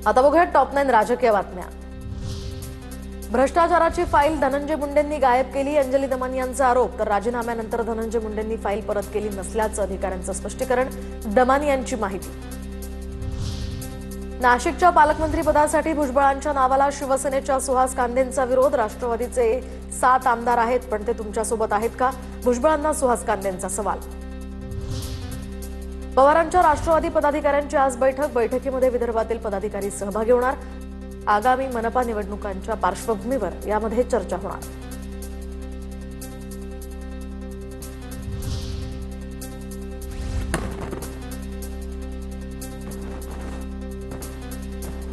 आता बघूया टॉप 9 राजकीय बातम्या। भ्रष्टाचाराची फाईल धनंजय मुंडेंनी गायब केली, अंजली दमन यांचा आरोप। तर राजीनाम्यानंतर धनंजय मुंडेंनी फाईल परत केली नसल्याचं अधिकाऱ्यांचं स्पष्टीकरण। दमन यांची माहिती। नाशिकच्या पालकमंत्रीपदासाठी भुजबळांच्या नावाला शिवसेनेच्या सुहास कांदेंचा विरोध। राष्ट्रवादीचे 7 आमदार आहेत, पण ते तुमच्यासोबत आहेत का? भुजबळांना सुहास कांदेंचा सवाल। पवारांच्या राष्ट्रवादी पदाधिकाऱ्यांची आज बैठकीमध्ये विदर्भातील पदाधिकारी सहभागी होणार। आगामी मनपा निवडणुकांच्या पार्श्वभूमीवर यामध्ये चर्चा होणार।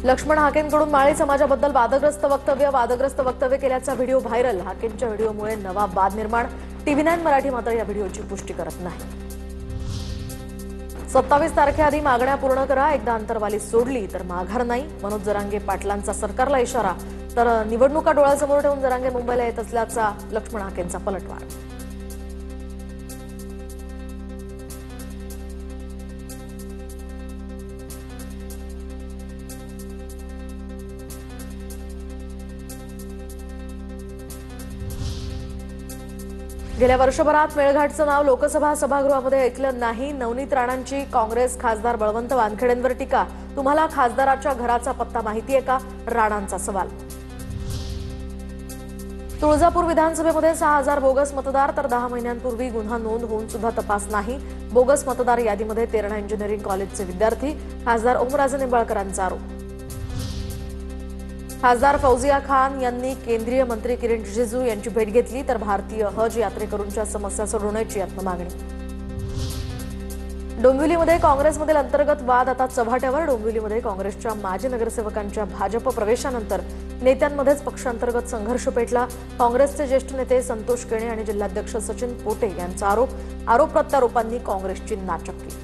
लक्ष्मण हाकेंकडून माळी समाजाबद्दल वादग्रस्त वक्तव्य केल्याचा व्हिडिओ व्हायरल। हाकेंच्या व्हिडिओमुळे नवा वाद निर्माण। टीव्ही 9 मराठी मात्र या व्हिडिओची पुष्टी करत नाही। 27 तारखेआधी मागण्या पूर्ण करा, एकदा अंतरवाली सोडली तर माघार नाही। मनोज जरांगे पाटलांचा सरकारला इशारा। तर निवडणुका डोळ्यासमोर ठेवून जरांगे मुंबईला येत असल्याचा लक्ष्मण हाकेंचा पलटवार। गेल्या वर्षभरात मेळघाटचं नाव लोकसभा सभागृहामध्ये ऐकलं नाही। नवनीत राणांची काँग्रेस खासदार बळवंत वानखेडेंवर टीका। तुम्हाला खासदाराच्या घराचा पत्ता माहितीये का? राणांचा सवाल। तुळजापूर विधानसभेमध्ये 6000 बोगस मतदार। तर 10 महिन्यांपूर्वी गुन्हा नोंद होऊन सुद्धा तपास नाही। बोगस मतदार यादीमध्ये तेरणा इंजिनिअरिंग कॉलेजचे विद्यार्थी। खासदार ओमराजे निंबाळकरांचा आरोप। खासदार फौजिया खान यांनी केंद्रीय मंत्री किरण रिजिजू यांची भेट घेतली। तर भारतीय हज यात्रेकरूंच्या समस्या सोडवण्याची मागणी। डोंबिवलीमध्ये काँग्रेसमधील अंतर्गत वाद आता चव्हाट्यावर। डोंबिवलीमध्ये काँग्रेसच्या माजी नगरसेवकांच्या भाजप प्रवेशानंतर नेत्यांमध्येच पक्षांतर्गत संघर्ष पेटला। काँग्रेसचे ज्येष्ठ नेते संतोष केणे आणि जिल्हाध्यक्ष सचिन पोटे यांचा आरोप प्रत्यारोपांनी काँग्रेसची नाचक्की।